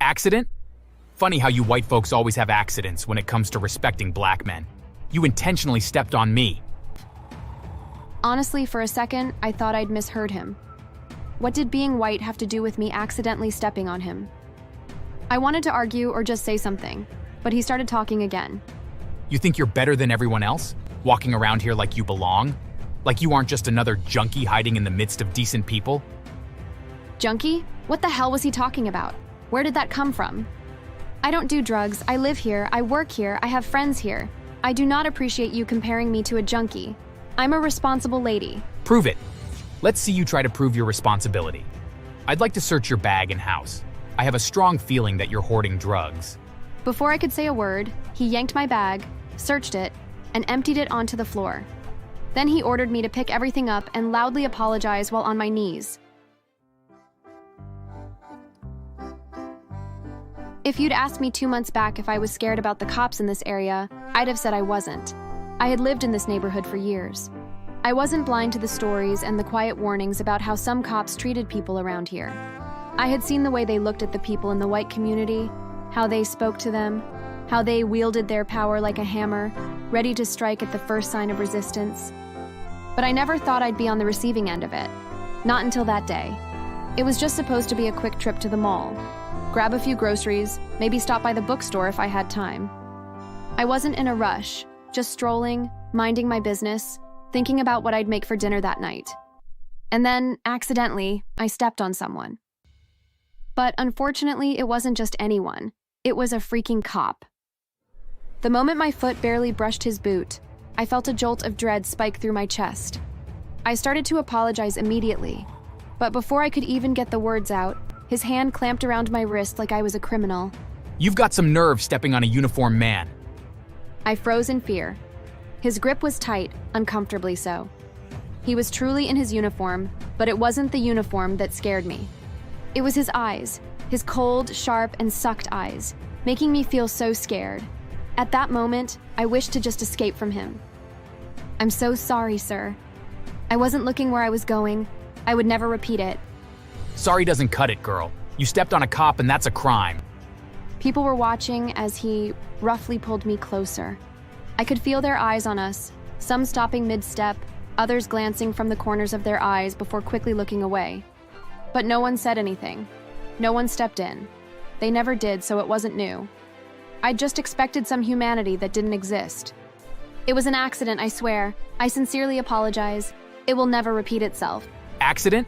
Accident? Funny how you white folks always have accidents when it comes to respecting black men. You intentionally stepped on me. Honestly, for a second, I thought I'd misheard him. What did being white have to do with me accidentally stepping on him? I wanted to argue or just say something, but he started talking again. You think you're better than everyone else? Walking around here like you belong? Like you aren't just another junkie hiding in the midst of decent people? Junkie? What the hell was he talking about? Where did that come from? I don't do drugs, I live here, I work here, I have friends here. I do not appreciate you comparing me to a junkie. I'm a responsible lady. Prove it. Let's see you try to prove your responsibility. I'd like to search your bag and house. I have a strong feeling that you're hoarding drugs. Before I could say a word, he yanked my bag, searched it, and emptied it onto the floor. Then he ordered me to pick everything up and loudly apologize while on my knees. If you'd asked me 2 months back if I was scared about the cops in this area, I'd have said I wasn't. I had lived in this neighborhood for years. I wasn't blind to the stories and the quiet warnings about how some cops treated people around here. I had seen the way they looked at the people in the white community, how they spoke to them, how they wielded their power like a hammer, ready to strike at the first sign of resistance. But I never thought I'd be on the receiving end of it. Not until that day. It was just supposed to be a quick trip to the mall. Grab a few groceries, maybe stop by the bookstore if I had time. I wasn't in a rush, just strolling, minding my business, thinking about what I'd make for dinner that night. And then, accidentally, I stepped on someone. But unfortunately, it wasn't just anyone. It was a freaking cop. The moment my foot barely brushed his boot, I felt a jolt of dread spike through my chest. I started to apologize immediately, but before I could even get the words out, his hand clamped around my wrist like I was a criminal. You've got some nerve stepping on a uniformed man. I froze in fear. His grip was tight, uncomfortably so. He was truly in his uniform, but it wasn't the uniform that scared me. It was his eyes, his cold, sharp, and sucked eyes, making me feel so scared. At that moment, I wished to just escape from him. I'm so sorry, sir. I wasn't looking where I was going. I would never repeat it. Sorry doesn't cut it, girl. You stepped on a cop and that's a crime. People were watching as he roughly pulled me closer. I could feel their eyes on us, some stopping mid-step, others glancing from the corners of their eyes before quickly looking away. But no one said anything. No one stepped in. They never did, so it wasn't new. I'd just expected some humanity that didn't exist. It was an accident, I swear. I sincerely apologize. It will never repeat itself. Accident?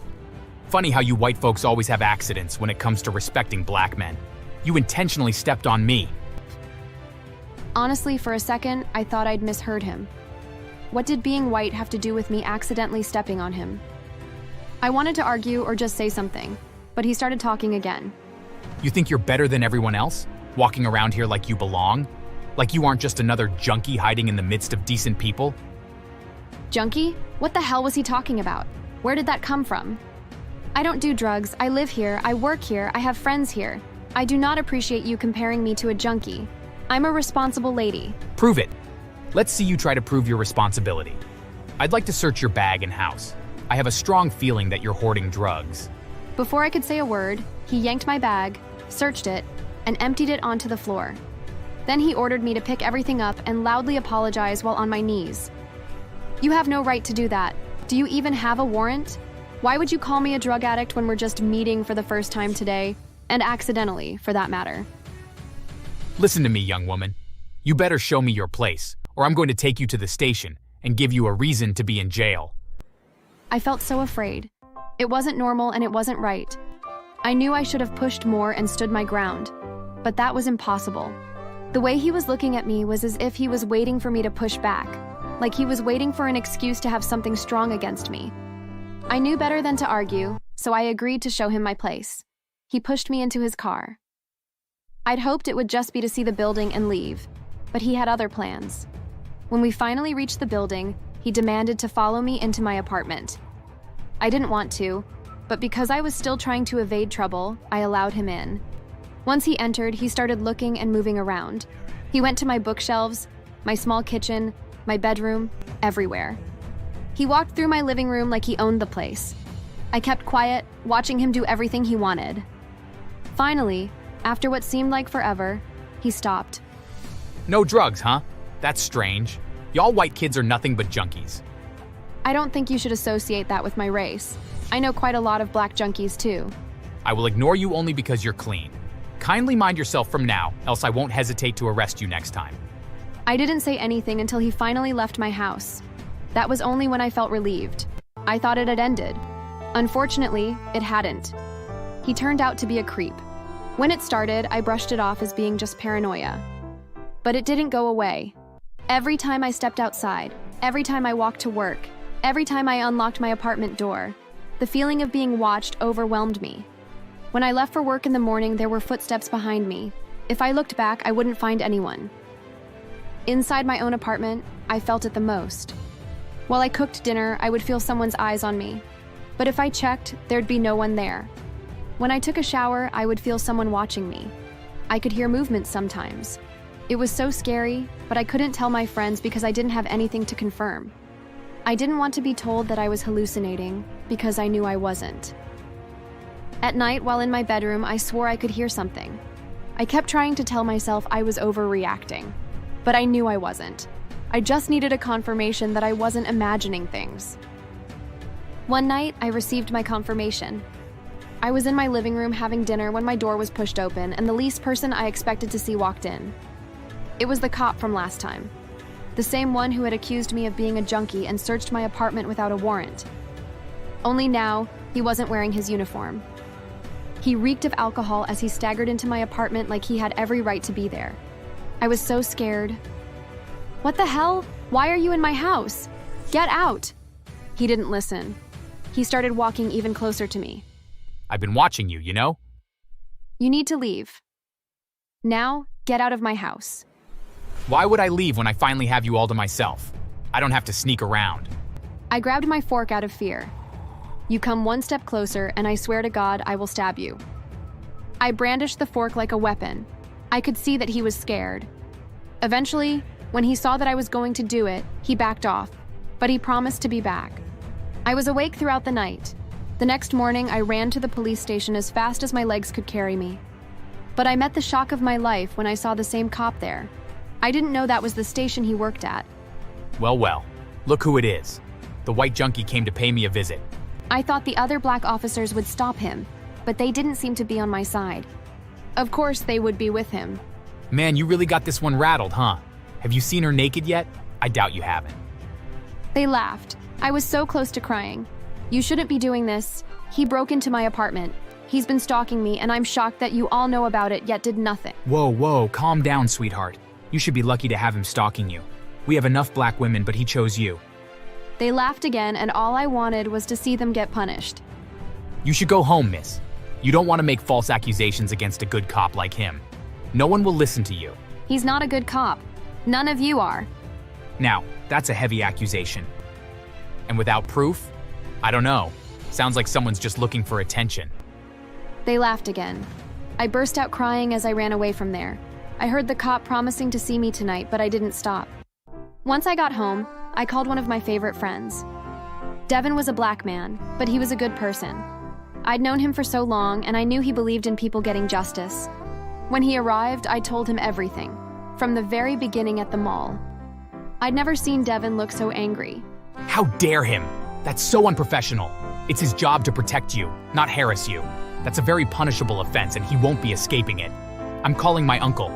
Funny how you white folks always have accidents when it comes to respecting black men. You intentionally stepped on me. Honestly, for a second, I thought I'd misheard him. What did being white have to do with me accidentally stepping on him? I wanted to argue or just say something, but he started talking again. You think you're better than everyone else? Walking around here like you belong? Like you aren't just another junkie hiding in the midst of decent people? Junkie? What the hell was he talking about? Where did that come from? I don't do drugs, I live here, I work here, I have friends here. I do not appreciate you comparing me to a junkie. I'm a responsible lady. Prove it. Let's see you try to prove your responsibility. I'd like to search your bag and house. I have a strong feeling that you're hoarding drugs. Before I could say a word, he yanked my bag, searched it, and emptied it onto the floor. Then he ordered me to pick everything up and loudly apologize while on my knees. You have no right to do that. Do you even have a warrant? Why would you call me a drug addict when we're just meeting for the first time today? And accidentally, for that matter. Listen to me, young woman. You better show me your place, or I'm going to take you to the station and give you a reason to be in jail. I felt so afraid. It wasn't normal and it wasn't right. I knew I should have pushed more and stood my ground, but that was impossible. The way he was looking at me was as if he was waiting for me to push back, like he was waiting for an excuse to have something strong against me. I knew better than to argue, so I agreed to show him my place. He pushed me into his car. I'd hoped it would just be to see the building and leave, but he had other plans. When we finally reached the building, he demanded to follow me into my apartment. I didn't want to, but because I was still trying to evade trouble, I allowed him in. Once he entered, he started looking and moving around. He went to my bookshelves, my small kitchen, my bedroom, everywhere. He walked through my living room like he owned the place. I kept quiet, watching him do everything he wanted. Finally, After what seemed like forever, he stopped. No drugs, huh? That's strange. Y'all white kids are nothing but junkies. I don't think you should associate that with my race. I know quite a lot of black junkies too. I will ignore you only because you're clean. Kindly mind yourself from now, else I won't hesitate to arrest you next time. I didn't say anything until he finally left my house. That was only when I felt relieved. I thought it had ended. Unfortunately, it hadn't. He turned out to be a creep. When it started, I brushed it off as being just paranoia. But it didn't go away. Every time I stepped outside, every time I walked to work, every time I unlocked my apartment door, the feeling of being watched overwhelmed me. When I left for work in the morning, there were footsteps behind me. If I looked back, I wouldn't find anyone. Inside my own apartment, I felt it the most. While I cooked dinner, I would feel someone's eyes on me. But if I checked, there'd be no one there. When I took a shower, I would feel someone watching me. I could hear movements sometimes. It was so scary, but I couldn't tell my friends because I didn't have anything to confirm. I didn't want to be told that I was hallucinating because I knew I wasn't. At night, while in my bedroom, I swore I could hear something. I kept trying to tell myself I was overreacting, but I knew I wasn't. I just needed a confirmation that I wasn't imagining things. One night, I received my confirmation. I was in my living room having dinner when my door was pushed open and the least person I expected to see walked in. It was the cop from last time. The same one who had accused me of being a junkie and searched my apartment without a warrant. Only now, he wasn't wearing his uniform. He reeked of alcohol as he staggered into my apartment like he had every right to be there. I was so scared. "What the hell? Why are you in my house? Get out!" He didn't listen. He started walking even closer to me. I've been watching you, you know? "You need to leave. Now, get out of my house." Why would I leave when I finally have you all to myself? I don't have to sneak around. I grabbed my fork out of fear. "You come one step closer, and I swear to God I will stab you." I brandished the fork like a weapon. I could see that he was scared. Eventually, when he saw that I was going to do it, he backed off, but he promised to be back. I was awake throughout the night. The next morning, I ran to the police station as fast as my legs could carry me. But I met the shock of my life when I saw the same cop there. I didn't know that was the station he worked at. Well, look who it is. The white junkie came to pay me a visit. I thought the other black officers would stop him, but they didn't seem to be on my side. Of course, they would be with him. Man, you really got this one rattled, huh? Have you seen her naked yet? I doubt you haven't. They laughed. I was so close to crying. "You shouldn't be doing this. He broke into my apartment. He's been stalking me, and I'm shocked that you all know about it yet did nothing." Whoa, calm down, sweetheart. You should be lucky to have him stalking you. We have enough black women, but he chose you. They laughed again, and all I wanted was to see them get punished. You should go home, miss. You don't want to make false accusations against a good cop like him. No one will listen to you. He's not a good cop. None of you are. Now, that's a heavy accusation. And without proof? I don't know. Sounds like someone's just looking for attention. They laughed again. I burst out crying as I ran away from there. I heard the cop promising to see me tonight, but I didn't stop. Once I got home, I called one of my favorite friends. Devin was a black man, but he was a good person. I'd known him for so long, and I knew he believed in people getting justice. When he arrived, I told him everything, from the very beginning at the mall. I'd never seen Devin look so angry. How dare him? That's so unprofessional. It's his job to protect you, not harass you. That's a very punishable offense, and he won't be escaping it. I'm calling my uncle.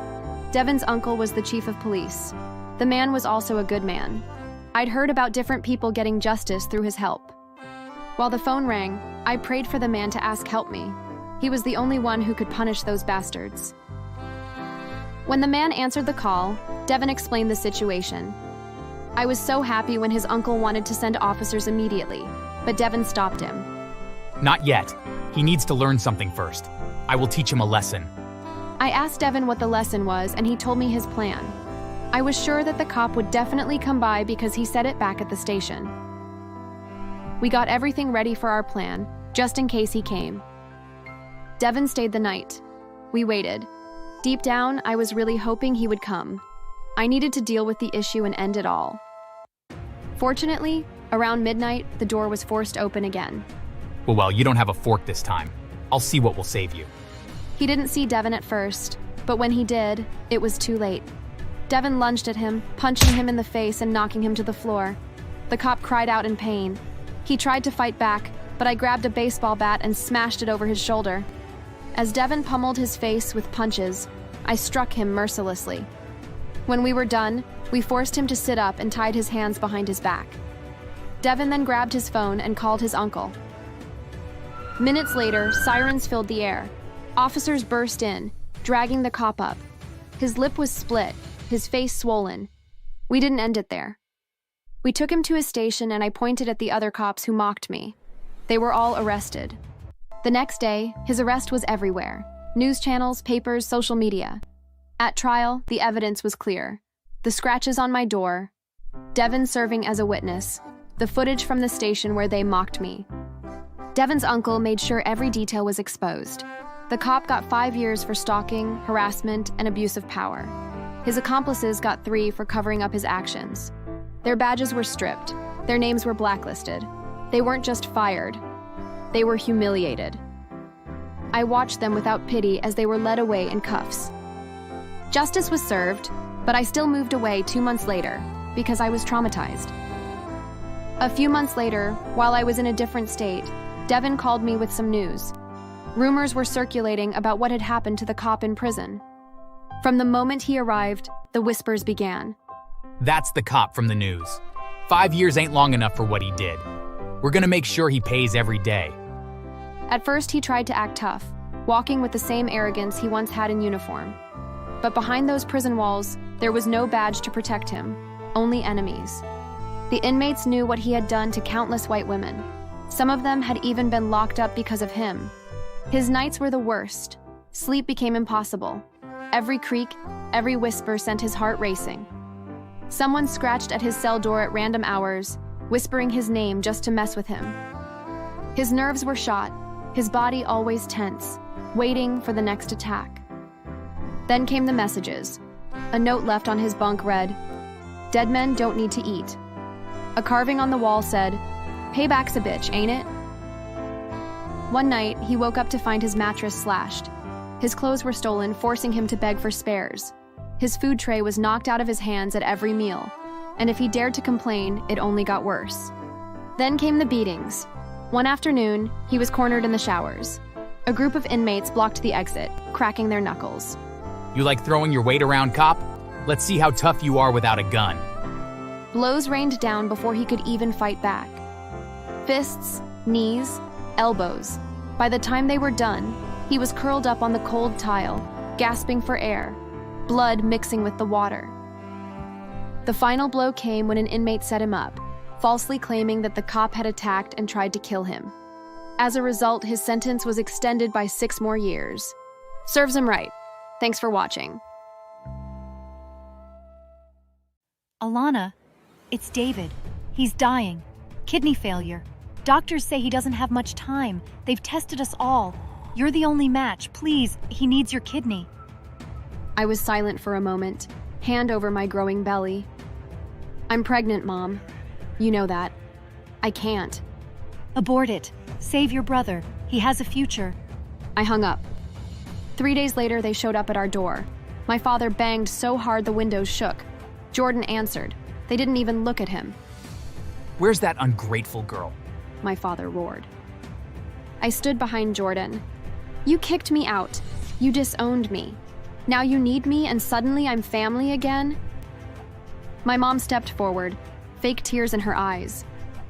Devin's uncle was the chief of police. The man was also a good man. I'd heard about different people getting justice through his help. While the phone rang, I prayed for the man to ask help me. He was the only one who could punish those bastards. When the man answered the call, Devin explained the situation. I was so happy when his uncle wanted to send officers immediately, but Devin stopped him. Not yet. He needs to learn something first. I will teach him a lesson. I asked Devin what the lesson was, and he told me his plan. I was sure that the cop would definitely come by because he said it back at the station. We got everything ready for our plan, just in case he came. Devin stayed the night. We waited. Deep down, I was really hoping he would come. I needed to deal with the issue and end it all. Fortunately, around midnight, the door was forced open again. Well, you don't have a fork this time. I'll see what will save you. He didn't see Devin at first, but when he did, it was too late. Devin lunged at him, punching him in the face and knocking him to the floor. The cop cried out in pain. He tried to fight back, but I grabbed a baseball bat and smashed it over his shoulder. As Devin pummeled his face with punches, I struck him mercilessly. When we were done, we forced him to sit up and tied his hands behind his back. Devin then grabbed his phone and called his uncle. Minutes later, sirens filled the air. Officers burst in, dragging the cop up. His lip was split, his face swollen. We didn't end it there. We took him to his station and I pointed at the other cops who mocked me. They were all arrested. The next day, his arrest was everywhere. News channels, papers, social media. At trial, the evidence was clear. The scratches on my door, Devin serving as a witness, the footage from the station where they mocked me. Devin's uncle made sure every detail was exposed. The cop got 5 years for stalking, harassment, and abuse of power. His accomplices got 3 for covering up his actions. Their badges were stripped. Their names were blacklisted. They weren't just fired. They were humiliated. I watched them without pity as they were led away in cuffs. Justice was served, but I still moved away 2 months later because I was traumatized. A few months later, while I was in a different state, Devin called me with some news. Rumors were circulating about what had happened to the cop in prison. From the moment he arrived, the whispers began. That's the cop from the news. 5 years ain't long enough for what he did. We're gonna make sure he pays every day. At first, he tried to act tough, walking with the same arrogance he once had in uniform. But behind those prison walls, there was no badge to protect him, only enemies. The inmates knew what he had done to countless white women. Some of them had even been locked up because of him. His nights were the worst. Sleep became impossible. Every creak, every whisper sent his heart racing. Someone scratched at his cell door at random hours, whispering his name just to mess with him. His nerves were shot, his body always tense, waiting for the next attack. Then came the messages. A note left on his bunk read, "Dead men don't need to eat." A carving on the wall said, "Payback's a bitch, ain't it?" One night, he woke up to find his mattress slashed. His clothes were stolen, forcing him to beg for spares. His food tray was knocked out of his hands at every meal, and if he dared to complain, it only got worse. Then came the beatings. One afternoon, he was cornered in the showers. A group of inmates blocked the exit, cracking their knuckles. You like throwing your weight around, cop? Let's see how tough you are without a gun. Blows rained down before he could even fight back. Fists, knees, elbows. By the time they were done, he was curled up on the cold tile, gasping for air, blood mixing with the water. The final blow came when an inmate set him up, falsely claiming that the cop had attacked and tried to kill him. As a result, his sentence was extended by 6 more years. Serves him right. Thanks for watching. Alana, it's David. He's dying. Kidney failure. Doctors say he doesn't have much time. They've tested us all. You're the only match. Please, he needs your kidney. I was silent for a moment, hand over my growing belly. I'm pregnant, Mom. You know that. I can't. Abort it. Save your brother. He has a future. I hung up. 3 days later, they showed up at our door. My father banged so hard the windows shook. Jordan answered. They didn't even look at him. Where's that ungrateful girl? My father roared. I stood behind Jordan. You kicked me out. You disowned me. Now you need me and suddenly I'm family again? My mom stepped forward, fake tears in her eyes.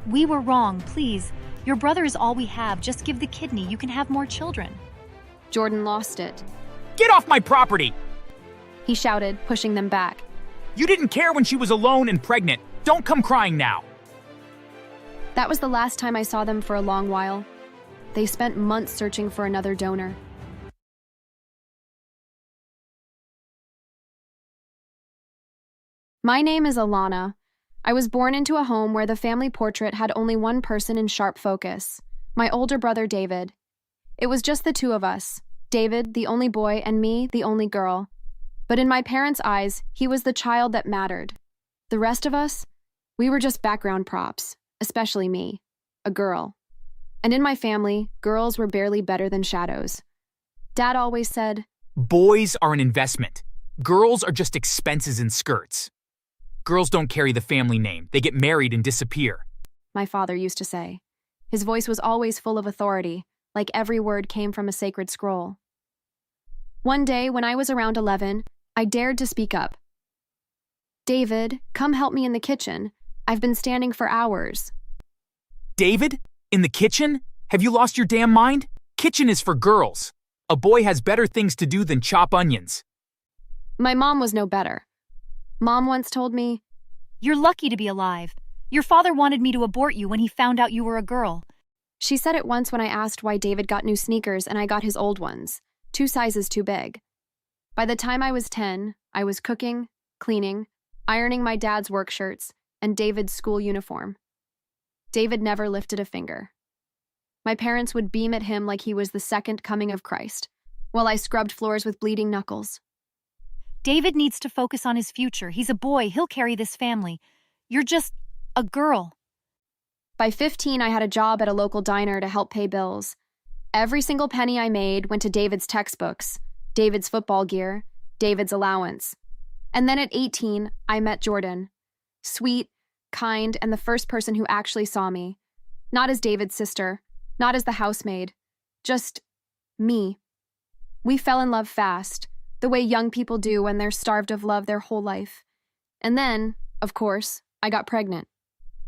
We were wrong, please. Your brother is all we have. Just give the kidney. You can have more children. Jordan lost it. Get off my property! He shouted, pushing them back. You didn't care when she was alone and pregnant. Don't come crying now. That was the last time I saw them for a long while. They spent months searching for another donor. My name is Alana. I was born into a home where the family portrait had only one person in sharp focus, my older brother David. It was just the two of us, David, the only boy, and me, the only girl. But in my parents' eyes, he was the child that mattered. The rest of us, we were just background props, especially me, a girl. And in my family, girls were barely better than shadows. Dad always said, Boys are an investment. Girls are just expenses in skirts. Girls don't carry the family name. They get married and disappear. my father used to say. His voice was always full of authority, like every word came from a sacred scroll. One day, when I was around 11, I dared to speak up. David, come help me in the kitchen. I've been standing for hours. David? In the kitchen? Have you lost your damn mind? Kitchen is for girls. A boy has better things to do than chop onions. My mom was no better. Mom once told me, You're lucky to be alive. Your father wanted me to abort you when he found out you were a girl. she said it once when I asked why David got new sneakers and I got his old ones, 2 sizes too big. By the time I was 10, I was cooking, cleaning, ironing my dad's work shirts, and David's school uniform. David never lifted a finger. My parents would beam at him like he was the second coming of Christ, while I scrubbed floors with bleeding knuckles. David needs to focus on his future. He's a boy. He'll carry this family. You're just a girl. By 15, I had a job at a local diner to help pay bills. Every single penny I made went to David's textbooks, David's football gear, David's allowance. And then at 18, I met Jordan. Sweet, kind, and the first person who actually saw me. Not as David's sister, not as the housemaid, just me. We fell in love fast, the way young people do when they're starved of love their whole life. And then, of course, I got pregnant.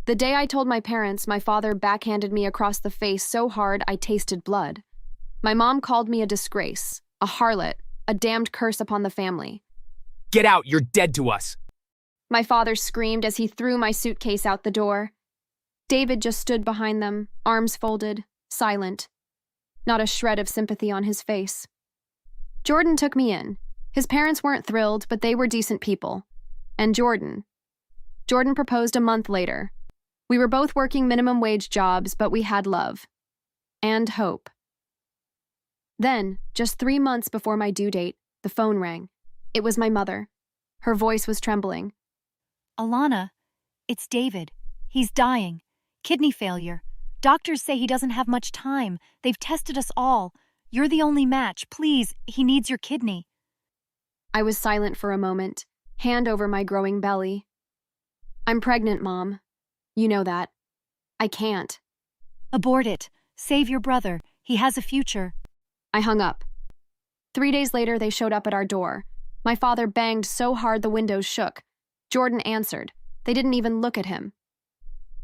The day I told my parents, my father backhanded me across the face so hard I tasted blood. My mom called me a disgrace, a harlot, a damned curse upon the family. Get out, you're dead to us. My father screamed as he threw my suitcase out the door. David just stood behind them, arms folded, silent. Not a shred of sympathy on his face. Jordan took me in. His parents weren't thrilled, but they were decent people. And Jordan proposed a month later. We were both working minimum wage jobs, but we had love. And hope. Then, just 3 months before my due date, the phone rang. It was my mother. Her voice was trembling. Alana, it's David. He's dying. Kidney failure. Doctors say he doesn't have much time. They've tested us all. You're the only match. Please, he needs your kidney. I was silent for a moment, hand over my growing belly. I'm pregnant, Mom. You know that. I can't. Abort it. Save your brother. He has a future. I hung up. 3 days later, they showed up at our door. My father banged so hard the windows shook. Jordan answered. They didn't even look at him.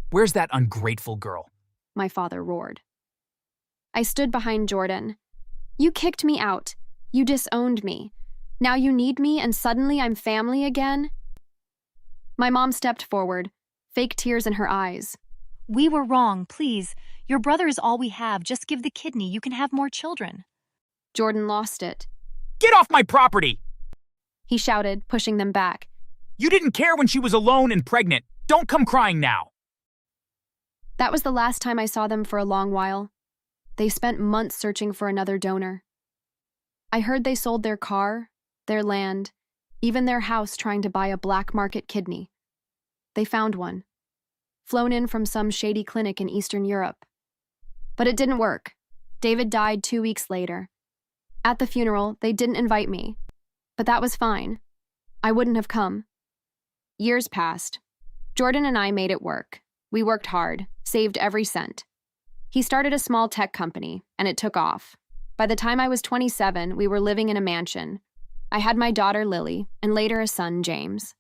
Where's that ungrateful girl? My father roared. I stood behind Jordan. You kicked me out. You disowned me. Now you need me and suddenly I'm family again? My mom stepped forward, fake tears in her eyes. We were wrong, please. Your brother is all we have. Just give the kidney. You can have more children. Jordan lost it. Get off my property! He shouted, pushing them back. You didn't care when she was alone and pregnant. Don't come crying now. That was the last time I saw them for a long while. They spent months searching for another donor. I heard they sold their car, their land, even their house trying to buy a black market kidney. They found one, flown in from some shady clinic in Eastern Europe. But it didn't work. David died 2 weeks later. At the funeral, they didn't invite me, but that was fine. I wouldn't have come. Years passed. Jordan and I made it work. We worked hard, saved every cent. He started a small tech company, and it took off. By the time I was 27, we were living in a mansion. I had my daughter Lily, and later a son, James.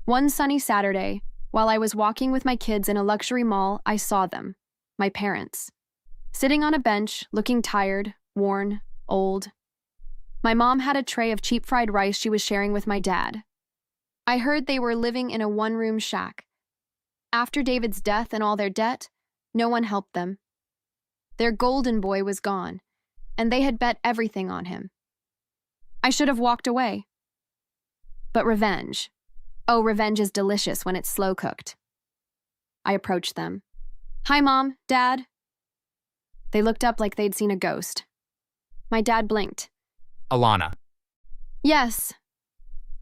One sunny Saturday, while I was walking with my kids in a luxury mall, I saw them, my parents, sitting on a bench, looking tired, worn, old. My mom had a tray of cheap fried rice she was sharing with my dad. I heard they were living in a one-room shack. After David's death and all their debt, no one helped them. Their golden boy was gone, and they had bet everything on him. I should have walked away. But revenge. Oh, revenge is delicious when it's slow-cooked. I approached them. Hi, Mom, Dad. They looked up like they'd seen a ghost. My dad blinked. Alana. Yes.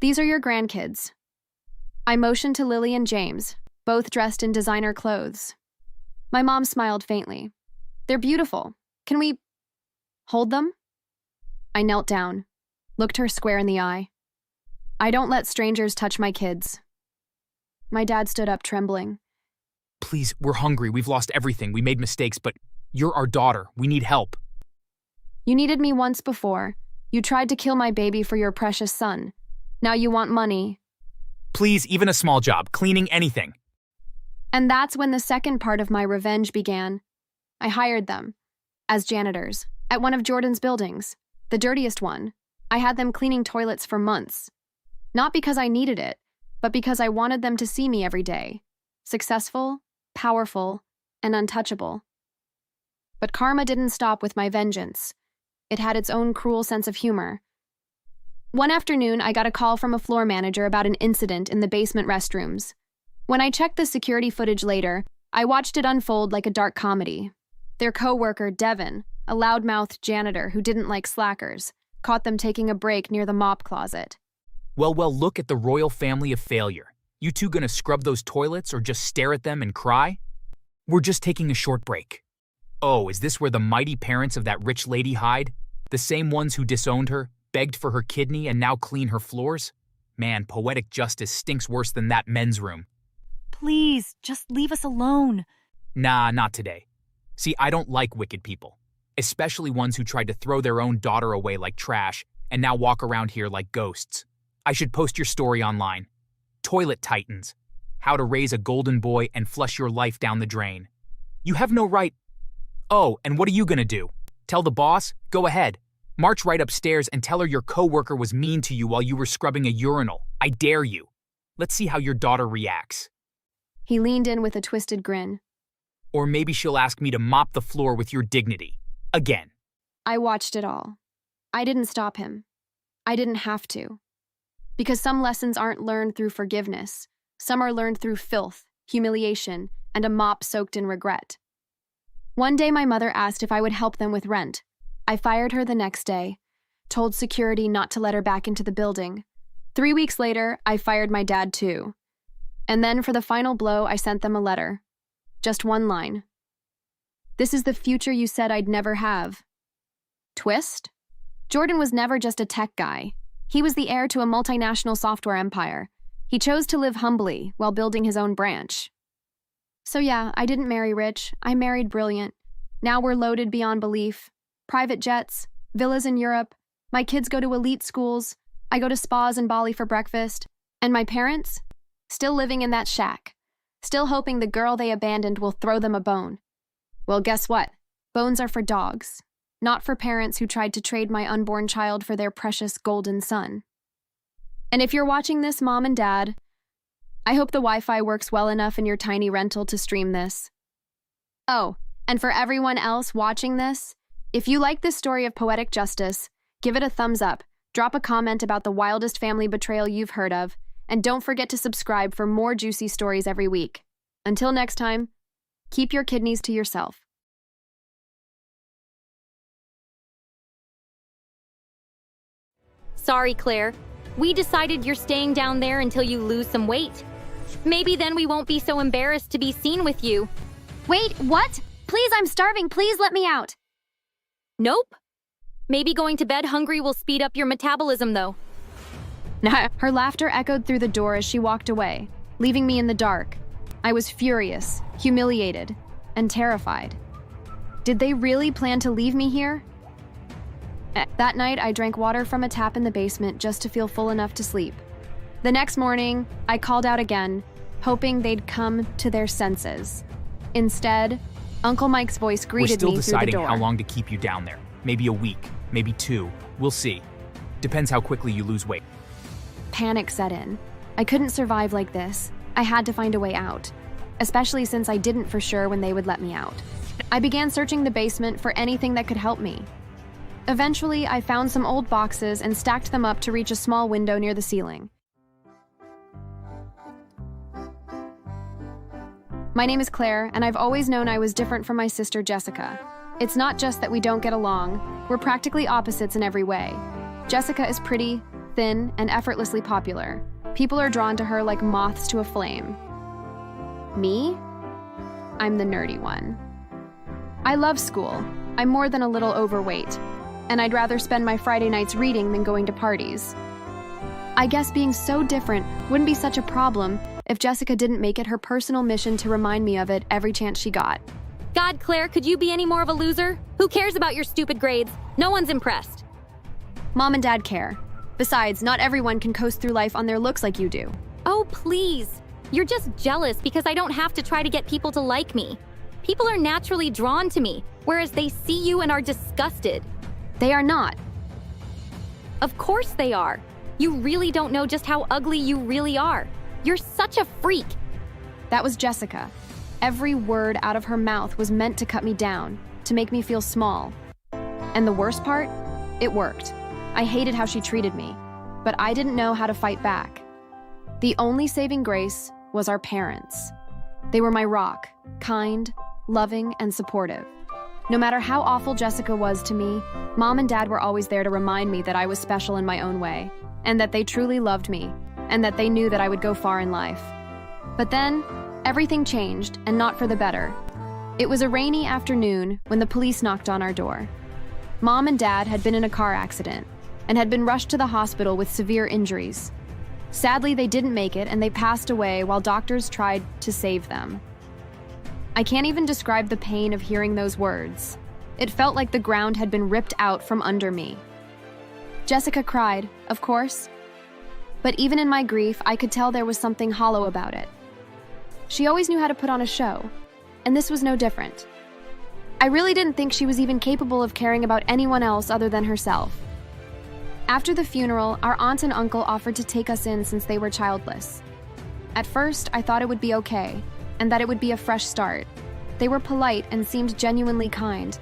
These are your grandkids. I motioned to Lily and James, both dressed in designer clothes. My mom smiled faintly. They're beautiful. Can we hold them? I knelt down, looked her square in the eye. I don't let strangers touch my kids. My dad stood up, trembling. Please, we're hungry. We've lost everything. We made mistakes, but you're our daughter. We need help. You needed me once before. You tried to kill my baby for your precious son. Now you want money. Please, even a small job, cleaning, anything. And that's when the second part of my revenge began. I hired them as janitors at one of Jordan's buildings, the dirtiest one. I had them cleaning toilets for months. Not because I needed it, but because I wanted them to see me every day. Successful, powerful, and untouchable. But karma didn't stop with my vengeance. It had its own cruel sense of humor. One afternoon, I got a call from a floor manager about an incident in the basement restrooms. When I checked the security footage later, I watched it unfold like a dark comedy. Their coworker, Devin, a loudmouthed janitor who didn't like slackers, caught them taking a break near the mop closet. Well, look at the royal family of failure. You two gonna scrub those toilets or just stare at them and cry? We're just taking a short break. Oh, is this where the mighty parents of that rich lady hide? The same ones who disowned her, begged for her kidney, and now clean her floors? Man, poetic justice stinks worse than that men's room. Please, just leave us alone. Nah, not today. See, I don't like wicked people, especially ones who tried to throw their own daughter away like trash and now walk around here like ghosts. I should post your story online. Toilet Titans. How to raise a golden boy and flush your life down the drain. You have no right. Oh, and what are you gonna do? Tell the boss? Go ahead. March right upstairs and tell her your coworker was mean to you while you were scrubbing a urinal. I dare you. Let's see how your daughter reacts. He leaned in with a twisted grin. Or maybe she'll ask me to mop the floor with your dignity. Again. I watched it all. I didn't stop him. I didn't have to. Because some lessons aren't learned through forgiveness. Some are learned through filth, humiliation, and a mop soaked in regret. One day my mother asked if I would help them with rent. I fired her the next day, told security not to let her back into the building. 3 weeks later, I fired my dad too. And then for the final blow, I sent them a letter. Just one line. This is the future you said I'd never have. Twist? Jordan was never just a tech guy. He was the heir to a multinational software empire. He chose to live humbly while building his own branch. So yeah, I didn't marry rich. I married brilliant. Now we're loaded beyond belief. Private jets, villas in Europe. My kids go to elite schools. I go to spas in Bali for breakfast. And my parents? Still living in that shack. Still hoping the girl they abandoned will throw them a bone. Well, guess what? Bones are for dogs. Not for parents who tried to trade my unborn child for their precious golden son. And if you're watching this, Mom and Dad, I hope the Wi-Fi works well enough in your tiny rental to stream this. Oh, and for everyone else watching this, if you like this story of poetic justice, give it a thumbs up, drop a comment about the wildest family betrayal you've heard of, and don't forget to subscribe for more juicy stories every week. Until next time, keep your kidneys to yourself. Sorry, Claire. We decided you're staying down there until you lose some weight. Maybe then we won't be so embarrassed to be seen with you. Wait, what? Please, I'm starving. Please let me out. Nope. Maybe going to bed hungry will speed up your metabolism, though. Her laughter echoed through the door as she walked away, leaving me in the dark. I was furious, humiliated, and terrified. Did they really plan to leave me here? That night, I drank water from a tap in the basement just to feel full enough to sleep. The next morning, I called out again, hoping they'd come to their senses. Instead, Uncle Mike's voice greeted me through the door. We're still deciding how long to keep you down there. Maybe a week, maybe 2. We'll see. Depends how quickly you lose weight. Panic set in. I couldn't survive like this. I had to find a way out, especially since I didn't for sure when they would let me out. I began searching the basement for anything that could help me. Eventually, I found some old boxes and stacked them up to reach a small window near the ceiling. My name is Claire, and I've always known I was different from my sister Jessica. It's not just that we don't get along, we're practically opposites in every way. Jessica is pretty, thin, and effortlessly popular. People are drawn to her like moths to a flame. Me? I'm the nerdy one. I love school. I'm more than a little overweight. and I'd rather spend my Friday nights reading than going to parties. I guess being so different wouldn't be such a problem if Jessica didn't make it her personal mission to remind me of it every chance she got. God, Claire, could you be any more of a loser? Who cares about your stupid grades? No one's impressed. Mom and Dad care. Besides, not everyone can coast through life on their looks like you do. Oh, please. You're just jealous because I don't have to try to get people to like me. People are naturally drawn to me, whereas they see you and are disgusted. They are not. Of course they are. You really don't know just how ugly you really are. You're such a freak. That was Jessica. Every word out of her mouth was meant to cut me down, to make me feel small. And the worst part? It worked. I hated how she treated me, but I didn't know how to fight back. The only saving grace was our parents. They were my rock, kind, loving, and supportive. No matter how awful Jessica was to me, Mom and Dad were always there to remind me that I was special in my own way, and that they truly loved me, and that they knew that I would go far in life. But then, everything changed, and not for the better. It was a rainy afternoon when the police knocked on our door. Mom and Dad had been in a car accident, and had been rushed to the hospital with severe injuries. Sadly, they didn't make it, and they passed away while doctors tried to save them. I can't even describe the pain of hearing those words. It felt like the ground had been ripped out from under me. Jessica cried, of course. But even in my grief, I could tell there was something hollow about it. She always knew how to put on a show, and this was no different. I really didn't think she was even capable of caring about anyone else other than herself. After the funeral, our aunt and uncle offered to take us in since they were childless. At first, I thought it would be okay, and that it would be a fresh start. They were polite and seemed genuinely kind,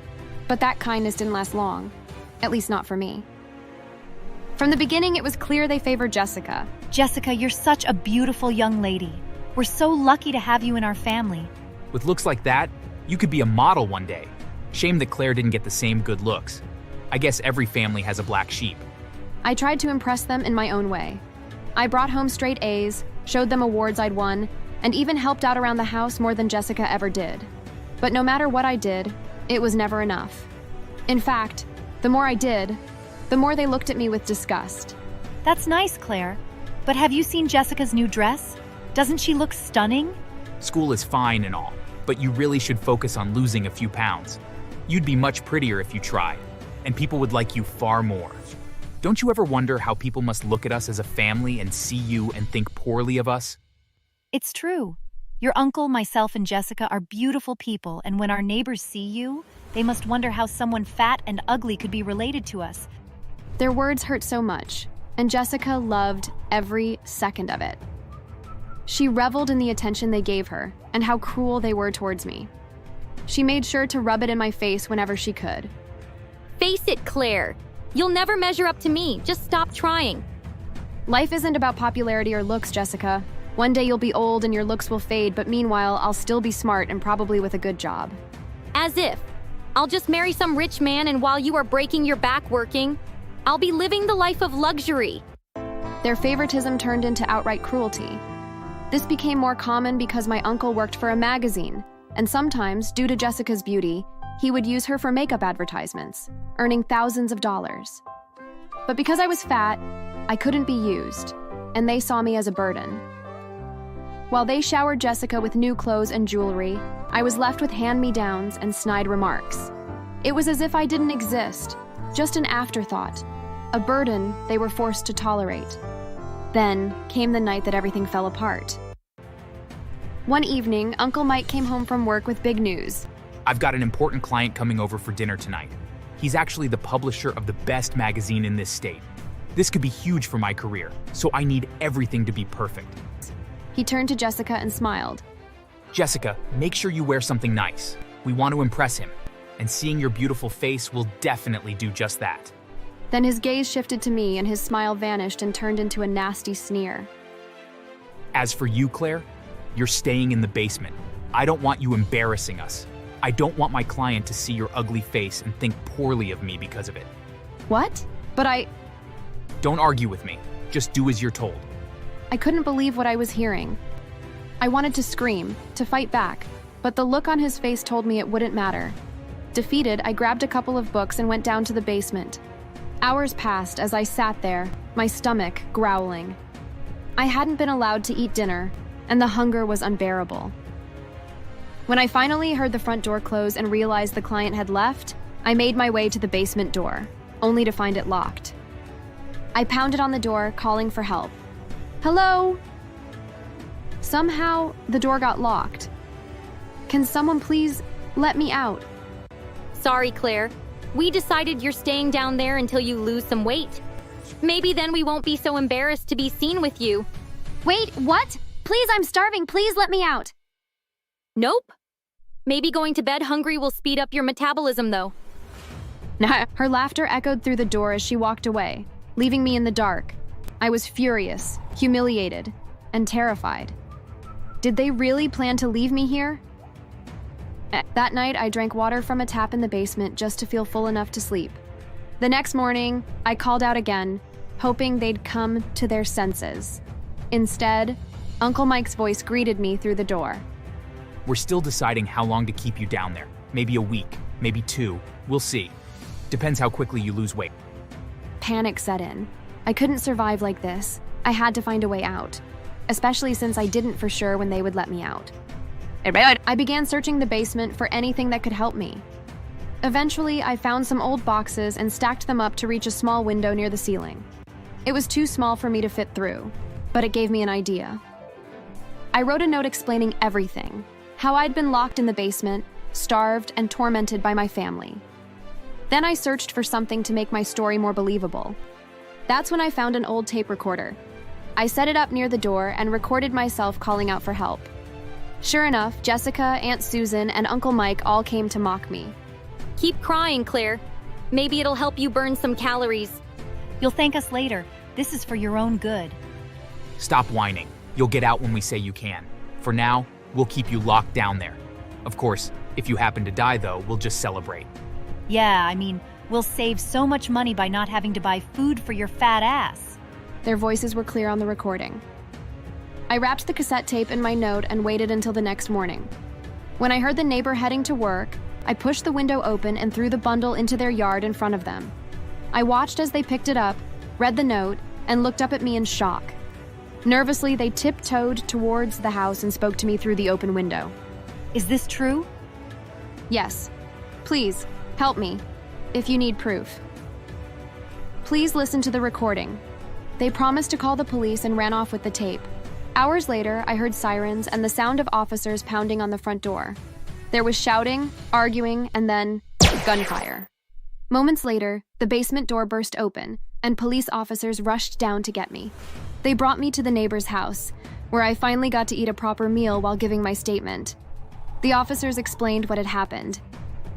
but that kindness didn't last long, at least not for me. From the beginning, it was clear they favored Jessica. Jessica, you're such a beautiful young lady. We're so lucky to have you in our family. With looks like that, you could be a model one day. Shame that Claire didn't get the same good looks. I guess every family has a black sheep. I tried to impress them in my own way. I brought home straight A's, showed them awards I'd won, and even helped out around the house more than Jessica ever did. But no matter what I did, it was never enough. In fact, the more I did, the more they looked at me with disgust. That's nice, Claire. But have you seen Jessica's new dress? Doesn't she look stunning? School is fine and all, but you really should focus on losing a few pounds. You'd be much prettier if you tried, and people would like you far more. Don't you ever wonder how people must look at us as a family and see you and think poorly of us? It's true. Your uncle, myself, and Jessica are beautiful people, and when our neighbors see you, they must wonder how someone fat and ugly could be related to us. Their words hurt so much, and Jessica loved every second of it. She reveled in the attention they gave her and how cruel they were towards me. She made sure to rub it in my face whenever she could. Face it, Claire. You'll never measure up to me. Just stop trying. Life isn't about popularity or looks, Jessica. One day you'll be old and your looks will fade, but meanwhile, I'll still be smart and probably with a good job. As if. I'll just marry some rich man, and while you are breaking your back working, I'll be living the life of luxury. Their favoritism turned into outright cruelty. This became more common because my uncle worked for a magazine, and sometimes, due to Jessica's beauty, he would use her for makeup advertisements, earning thousands of dollars. But because I was fat, I couldn't be used, and they saw me as a burden. While they showered Jessica with new clothes and jewelry, I was left with hand-me-downs and snide remarks. It was as if I didn't exist, just an afterthought, a burden they were forced to tolerate. Then came the night that everything fell apart. One evening, Uncle Mike came home from work with big news. I've got an important client coming over for dinner tonight. He's actually the publisher of the best magazine in this state. This could be huge for my career, so I need everything to be perfect. He turned to Jessica and smiled. Jessica, make sure you wear something nice. We want to impress him, and seeing your beautiful face will definitely do just that. Then his gaze shifted to me and his smile vanished and turned into a nasty sneer. As for you, Claire, you're staying in the basement. I don't want you embarrassing us. I don't want my client to see your ugly face and think poorly of me because of it. What? But Don't argue with me. Just do as you're told. I couldn't believe what I was hearing. I wanted to scream, to fight back, but the look on his face told me it wouldn't matter. Defeated, I grabbed a couple of books and went down to the basement. Hours passed as I sat there, my stomach growling. I hadn't been allowed to eat dinner, and the hunger was unbearable. When I finally heard the front door close and realized the client had left, I made my way to the basement door, only to find it locked. I pounded on the door, calling for help. Hello? Somehow, the door got locked. Can someone please let me out? Sorry, Claire. We decided you're staying down there until you lose some weight. Maybe then we won't be so embarrassed to be seen with you. Wait, what? Please, I'm starving. Please let me out. Nope. Maybe going to bed hungry will speed up your metabolism, though. Her laughter echoed through the door as she walked away, leaving me in the dark. I was furious, humiliated, and terrified. Did they really plan to leave me here? That night, I drank water from a tap in the basement just to feel full enough to sleep. The next morning, I called out again, hoping they'd come to their senses. Instead, Uncle Mike's voice greeted me through the door. We're still deciding how long to keep you down there. Maybe a week, maybe 2. We'll see. Depends how quickly you lose weight. Panic set in. I couldn't survive like this. I had to find a way out, especially since I didn't for sure when they would let me out. I began searching the basement for anything that could help me. Eventually, I found some old boxes and stacked them up to reach a small window near the ceiling. It was too small for me to fit through, but it gave me an idea. I wrote a note explaining everything, how I'd been locked in the basement, starved, and tormented by my family. Then I searched for something to make my story more believable. That's when I found an old tape recorder. I set it up near the door and recorded myself calling out for help. Sure enough, Jessica, Aunt Susan, and Uncle Mike all came to mock me. Keep crying, Claire. Maybe it'll help you burn some calories. You'll thank us later. This is for your own good. Stop whining. You'll get out when we say you can. For now, we'll keep you locked down there. Of course, if you happen to die, though, we'll just celebrate. Yeah, I mean, we'll save so much money by not having to buy food for your fat ass. Their voices were clear on the recording. I wrapped the cassette tape in my note and waited until the next morning. When I heard the neighbor heading to work, I pushed the window open and threw the bundle into their yard in front of them. I watched as they picked it up, read the note, and looked up at me in shock. Nervously, they tiptoed towards the house and spoke to me through the open window. Is this true? Yes. Please, help me, if you need proof. Please listen to the recording. They promised to call the police and ran off with the tape. Hours later, I heard sirens and the sound of officers pounding on the front door. There was shouting, arguing, and then gunfire. Moments later, the basement door burst open, and police officers rushed down to get me. They brought me to the neighbor's house, where I finally got to eat a proper meal while giving my statement. The officers explained what had happened.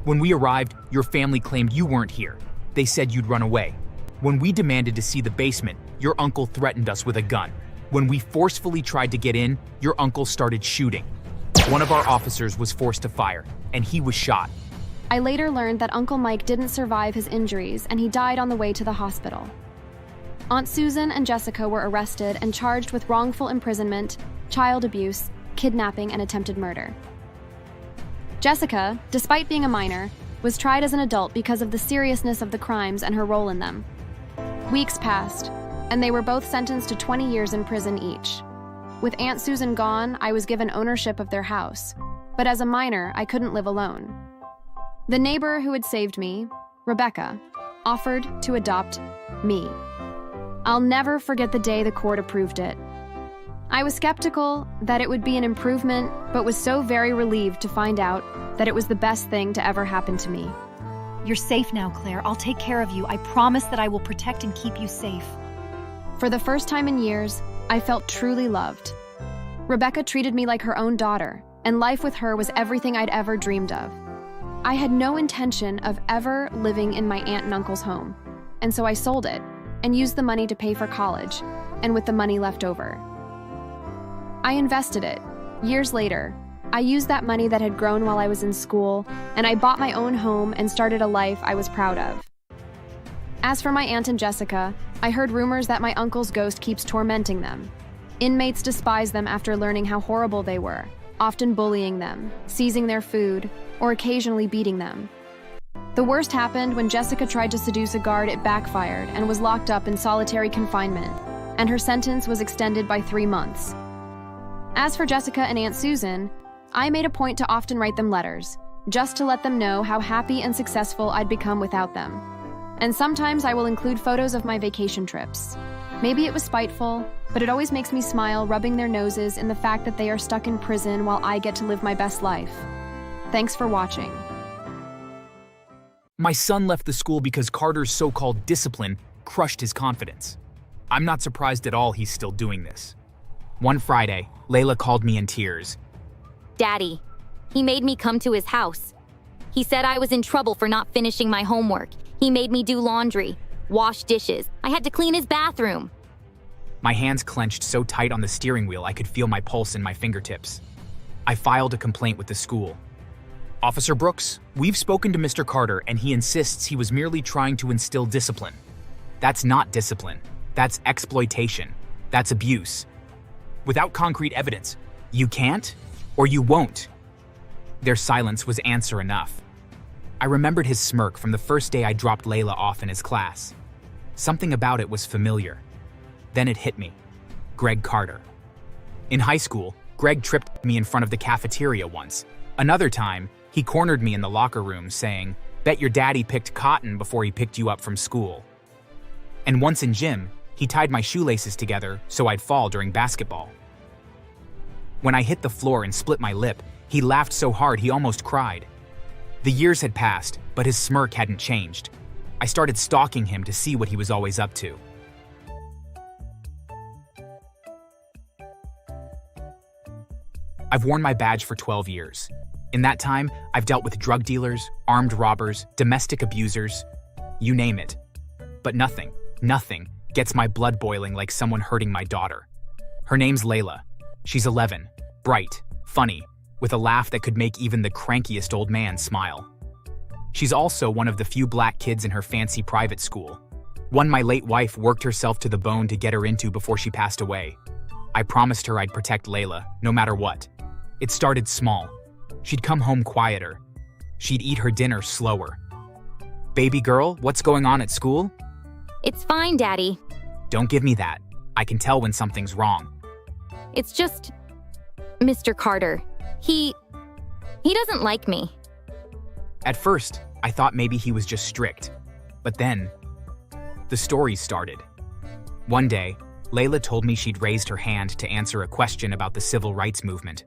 When we arrived, your family claimed you weren't here. They said you'd run away. When we demanded to see the basement, your uncle threatened us with a gun. When we forcefully tried to get in, your uncle started shooting. One of our officers was forced to fire, and he was shot. I later learned that Uncle Mike didn't survive his injuries, and he died on the way to the hospital. Aunt Susan and Jessica were arrested and charged with wrongful imprisonment, child abuse, kidnapping, and attempted murder. Jessica, despite being a minor, was tried as an adult because of the seriousness of the crimes and her role in them. Weeks passed, and they were both sentenced to 20 years in prison each. With Aunt Susan gone, I was given ownership of their house, but as a minor, I couldn't live alone. The neighbor who had saved me, Rebecca, offered to adopt me. I'll never forget the day the court approved it. I was skeptical that it would be an improvement, but was so very relieved to find out that it was the best thing to ever happen to me. You're safe now, Claire. I'll take care of you. I promise that I will protect and keep you safe. For the first time in years, I felt truly loved. Rebecca treated me like her own daughter, and life with her was everything I'd ever dreamed of. I had no intention of ever living in my aunt and uncle's home, and so I sold it and used the money to pay for college, and with the money left over, I invested it. Years later, I used that money that had grown while I was in school, and I bought my own home and started a life I was proud of. As for my aunt and Jessica, I heard rumors that my uncle's ghost keeps tormenting them. Inmates despise them after learning how horrible they were, often bullying them, seizing their food, or occasionally beating them. The worst happened when Jessica tried to seduce a guard. It backfired and was locked up in solitary confinement, and her sentence was extended by 3 months. As for Jessica and Aunt Susan, I made a point to often write them letters, just to let them know how happy and successful I'd become without them. And sometimes I will include photos of my vacation trips. Maybe it was spiteful, but it always makes me smile rubbing their noses in the fact that they are stuck in prison while I get to live my best life. Thanks for watching. My son left the school because Carter's so-called discipline crushed his confidence. I'm not surprised at all he's still doing this. One Friday, Layla called me in tears. Daddy, he made me come to his house. He said I was in trouble for not finishing my homework. He made me do laundry, wash dishes. I had to clean his bathroom. My hands clenched so tight on the steering wheel I could feel my pulse in my fingertips. I filed a complaint with the school. Officer Brooks, we've spoken to Mr. Carter and he insists he was merely trying to instill discipline. That's not discipline. That's exploitation. That's abuse. Without concrete evidence, you can't or you won't. Their silence was answer enough. I remembered his smirk from the first day I dropped Layla off in his class. Something about it was familiar. Then it hit me. Greg Carter. In high school, Greg tripped me in front of the cafeteria once. Another time, he cornered me in the locker room saying, "Bet your daddy picked cotton before he picked you up from school." And once in gym, he tied my shoelaces together so I'd fall during basketball. When I hit the floor and split my lip, he laughed so hard he almost cried. The years had passed, but his smirk hadn't changed. I started stalking him to see what he was always up to. I've worn my badge for 12 years. In that time, I've dealt with drug dealers, armed robbers, domestic abusers, you name it. But nothing gets my blood boiling like someone hurting my daughter. Her name's Layla. She's 11, bright, funny, with a laugh that could make even the crankiest old man smile. She's also one of the few black kids in her fancy private school, one my late wife worked herself to the bone to get her into before she passed away. I promised her I'd protect Layla, no matter what. It started small. She'd come home quieter. She'd eat her dinner slower. "Baby girl, what's going on at school?" It's fine, Daddy. Don't give me that. I can tell when something's wrong. It's just Mr. Carter. He doesn't like me. At first, I thought maybe he was just strict. But then, the story started. One day, Layla told me she'd raised her hand to answer a question about the civil rights movement.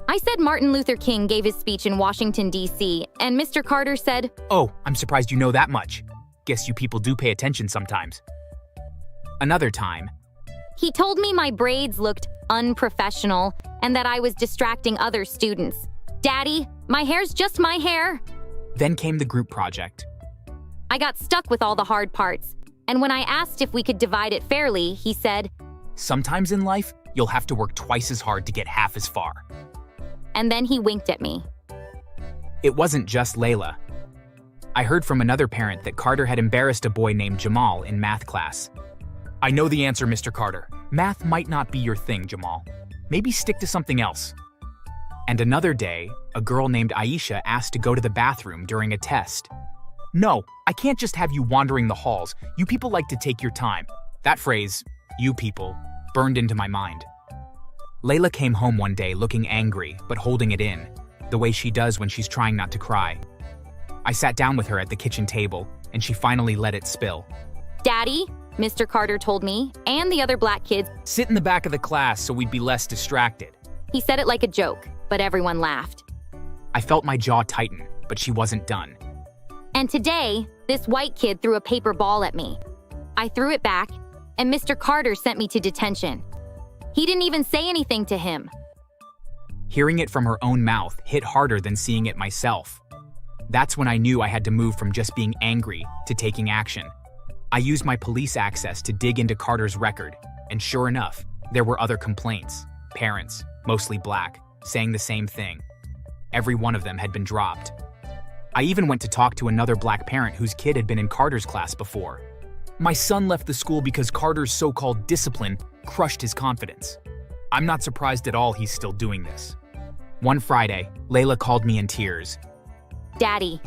I said Martin Luther King gave his speech in Washington, D.C., and Mr. Carter said, "Oh, I'm surprised you know that much. Guess you people do pay attention sometimes." Another time, he told me my braids looked unprofessional and that I was distracting other students. Daddy, my hair's just my hair. Then came the group project. I got stuck with all the hard parts, and when I asked if we could divide it fairly, he said, "Sometimes in life, you'll have to work twice as hard to get half as far." And then he winked at me. It wasn't just Layla. I heard from another parent that Carter had embarrassed a boy named Jamal in math class. "I know the answer, Mr. Carter. Math might not be your thing, Jamal. Maybe stick to something else." And another day, a girl named Aisha asked to go to the bathroom during a test. "No, I can't just have you wandering the halls. You people like to take your time." That phrase, "you people," burned into my mind. Layla came home one day looking angry, but holding it in, the way she does when she's trying not to cry. I sat down with her at the kitchen table, and she finally let it spill. "Daddy," Mr. Carter told me, and the other black kids, "Sit in the back of the class so we'd be less distracted." He said it like a joke, but everyone laughed. I felt my jaw tighten, but she wasn't done. And today, this white kid threw a paper ball at me. I threw it back, and Mr. Carter sent me to detention. He didn't even say anything to him. Hearing it from her own mouth hit harder than seeing it myself. That's when I knew I had to move from just being angry to taking action. I used my police access to dig into Carter's record, and sure enough, there were other complaints. Parents, mostly black, saying the same thing. Every one of them had been dropped. I even went to talk to another black parent whose kid had been in Carter's class before. My son left the school because Carter's so-called discipline crushed his confidence. I'm not surprised at all he's still doing this. One Friday, Layla called me in tears. Daddy,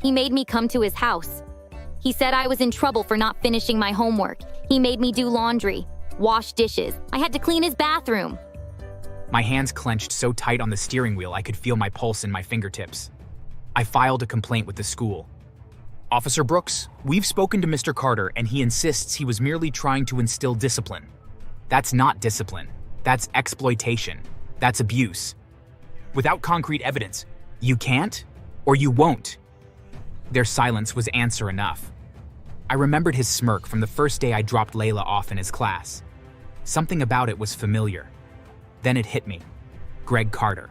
He made me come to his house. He said I was in trouble for not finishing my homework. He made me do laundry, wash dishes. I had to clean his bathroom. My hands clenched so tight on the steering wheel I could feel my pulse in my fingertips. I filed a complaint with the school. Officer Brooks, we've spoken to Mr. Carter and he insists he was merely trying to instill discipline. That's not discipline. That's exploitation. That's abuse. Without concrete evidence, you can't or you won't. Their silence was answer enough. I remembered his smirk from the first day I dropped Layla off in his class. Something about it was familiar. Then it hit me. Greg Carter.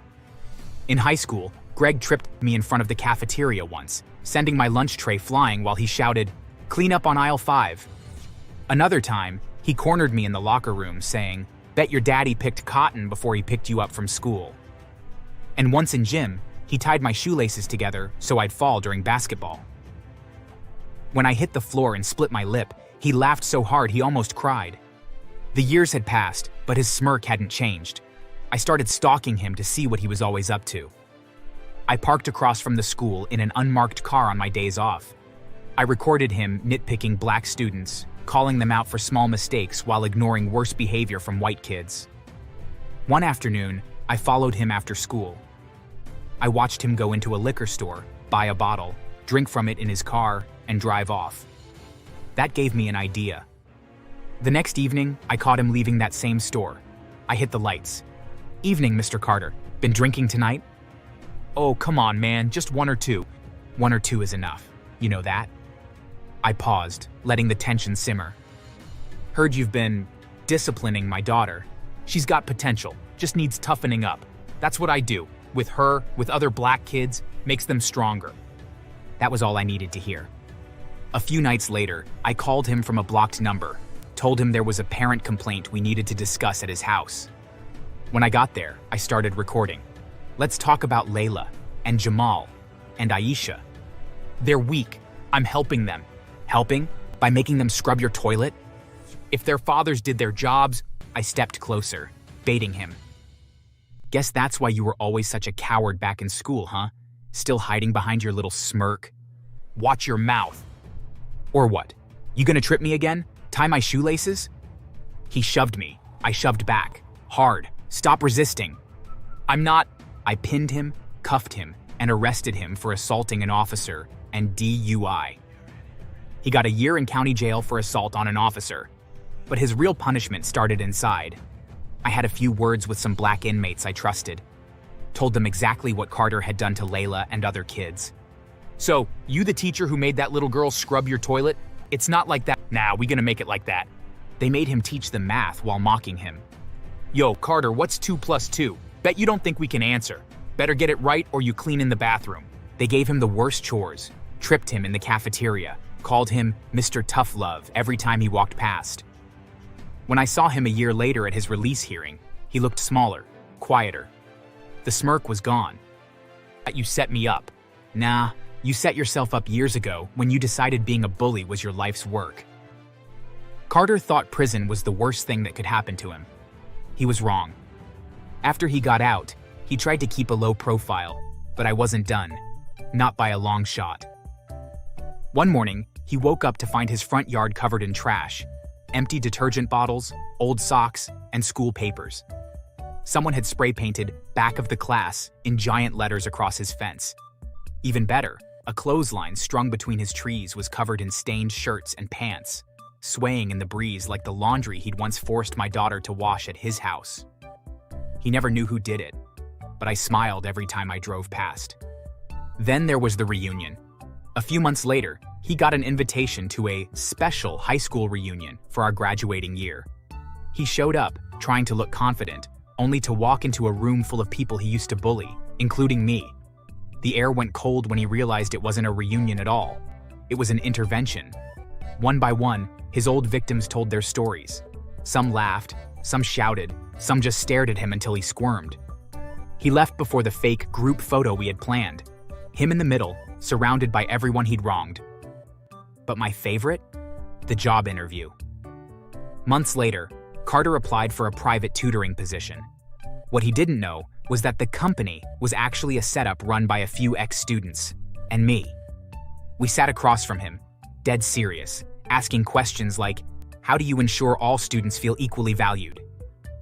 In high school, Greg tripped me in front of the cafeteria once, sending my lunch tray flying while he shouted, "Clean up on aisle 5." Another time, he cornered me in the locker room saying, "Bet your daddy picked cotton before he picked you up from school." And once in gym, he tied my shoelaces together so I'd fall during basketball. When I hit the floor and split my lip, he laughed so hard he almost cried. The years had passed, but his smirk hadn't changed. I started stalking him to see what he was always up to. I parked across from the school in an unmarked car on my days off. I recorded him nitpicking black students, calling them out for small mistakes while ignoring worse behavior from white kids. One afternoon, I followed him after school. I watched him go into a liquor store, buy a bottle, drink from it in his car, and drive off. That gave me an idea. The next evening, I caught him leaving that same store. I hit the lights. "Evening, Mr. Carter. Been drinking tonight?" "Oh, come on, man, just one or two." "One or two is enough. You know that?" I paused, letting the tension simmer. "Heard you've been disciplining my daughter. She's got potential, just needs toughening up. That's what I do. With her, with other black kids, makes them stronger." That was all I needed to hear. A few nights later, I called him from a blocked number, told him there was a parent complaint we needed to discuss at his house. When I got there, I started recording. Let's talk about Layla, and Jamal, and Aisha. They're weak. I'm helping them. Helping? By making them scrub your toilet? If their fathers did their jobs, I stepped closer, baiting him. "Guess that's why you were always such a coward back in school, huh? Still hiding behind your little smirk? Watch your mouth." "Or what? You gonna trip me again? Tie my shoelaces?" He shoved me. I shoved back. Hard. "Stop resisting." "I'm not." I pinned him, cuffed him, and arrested him for assaulting an officer and DUI. He got a year in county jail for assault on an officer, but his real punishment started inside. I had a few words with some black inmates I trusted. Told them exactly what Carter had done to Layla and other kids. "So, you the teacher who made that little girl scrub your toilet? It's not like that." "Nah, we gonna make it like that." They made him teach them math while mocking him. "Yo, Carter, what's 2 + 2? Bet you don't think we can answer. Better get it right or you clean in the bathroom." They gave him the worst chores, tripped him in the cafeteria, called him Mr. Tough Love every time he walked past. When I saw him a year later at his release hearing, he looked smaller, quieter. The smirk was gone. "You set me up." Nah, you set yourself up years ago when you decided being a bully was your life's work. Carter thought prison was the worst thing that could happen to him. He was wrong. After he got out, he tried to keep a low profile, but I wasn't done. Not by a long shot. One morning, he woke up to find his front yard covered in trash, empty detergent bottles, old socks, and school papers. Someone had spray painted "back of the class" in giant letters across his fence. Even better, a clothesline strung between his trees was covered in stained shirts and pants, swaying in the breeze like the laundry he'd once forced my daughter to wash at his house. He never knew who did it, but I smiled every time I drove past. Then there was the reunion. A few months later, he got an invitation to a special high school reunion for our graduating year. He showed up, trying to look confident, only to walk into a room full of people he used to bully, including me. The air went cold when he realized it wasn't a reunion at all. It was an intervention. One by one, his old victims told their stories. Some laughed, some shouted, some just stared at him until he squirmed. He left before the fake group photo we had planned. Him in the middle, surrounded by everyone he'd wronged. But my favorite? The job interview. Months later, Carter applied for a private tutoring position. What he didn't know was that the company was actually a setup run by a few ex-students, and me. We sat across from him, dead serious, asking questions like, how do you ensure all students feel equally valued?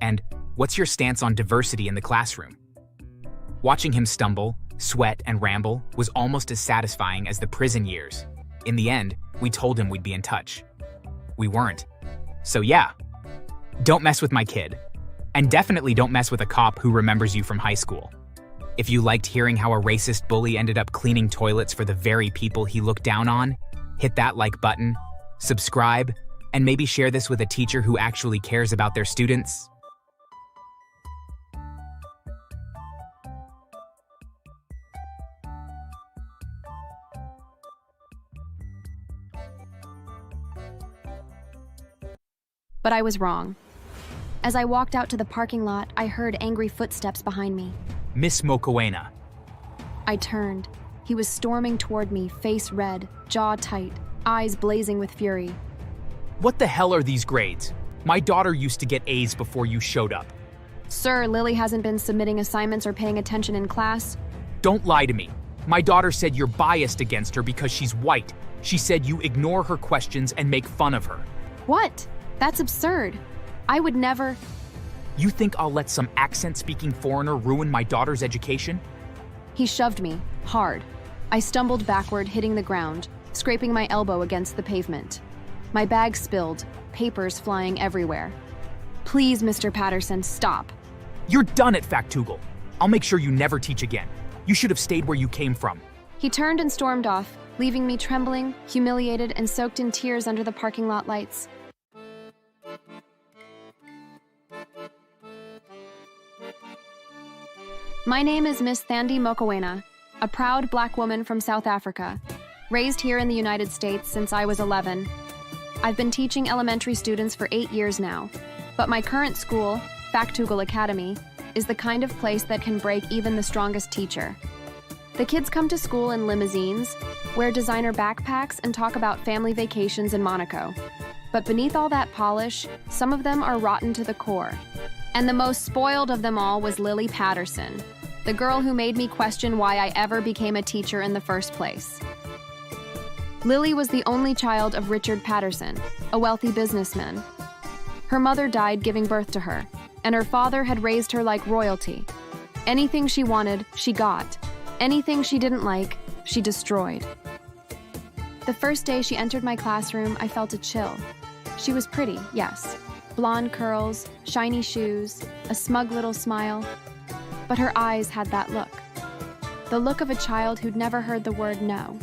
And what's your stance on diversity in the classroom? Watching him stumble, sweat, and ramble was almost as satisfying as the prison years. In the end, we told him we'd be in touch. We weren't. So yeah, don't mess with my kid. And definitely don't mess with a cop who remembers you from high school. If you liked hearing how a racist bully ended up cleaning toilets for the very people he looked down on, hit that like button, subscribe, and maybe share this with a teacher who actually cares about their students. But I was wrong. As I walked out to the parking lot, I heard angry footsteps behind me. Miss Mokoena. I turned. He was storming toward me, face red, jaw tight, eyes blazing with fury. What the hell are these grades? My daughter used to get A's before you showed up. Sir, Lily hasn't been submitting assignments or paying attention in class. Don't lie to me. My daughter said you're biased against her because she's white. She said you ignore her questions and make fun of her. What? That's absurd. I would never. You think I'll let some accent-speaking foreigner ruin my daughter's education? He shoved me, hard. I stumbled backward, hitting the ground, scraping my elbow against the pavement. My bag spilled, papers flying everywhere. Please, Mr. Patterson, stop. You're done at Factoogle. I'll make sure you never teach again. You should have stayed where you came from. He turned and stormed off, leaving me trembling, humiliated, and soaked in tears under the parking lot lights. My name is Miss Thandi Mokoena, a proud black woman from South Africa, raised here in the United States since I was 11. I've been teaching elementary students for 8 years now, but my current school, Factoogle Academy, is the kind of place that can break even the strongest teacher. The kids come to school in limousines, wear designer backpacks, and talk about family vacations in Monaco. But beneath all that polish, some of them are rotten to the core. And the most spoiled of them all was Lily Patterson, the girl who made me question why I ever became a teacher in the first place. Lily was the only child of Richard Patterson, a wealthy businessman. Her mother died giving birth to her, and her father had raised her like royalty. Anything she wanted, she got. Anything she didn't like, she destroyed. The first day she entered my classroom, I felt a chill. She was pretty, yes. Blonde curls, shiny shoes, a smug little smile. But her eyes had that look. The look of a child who'd never heard the word no.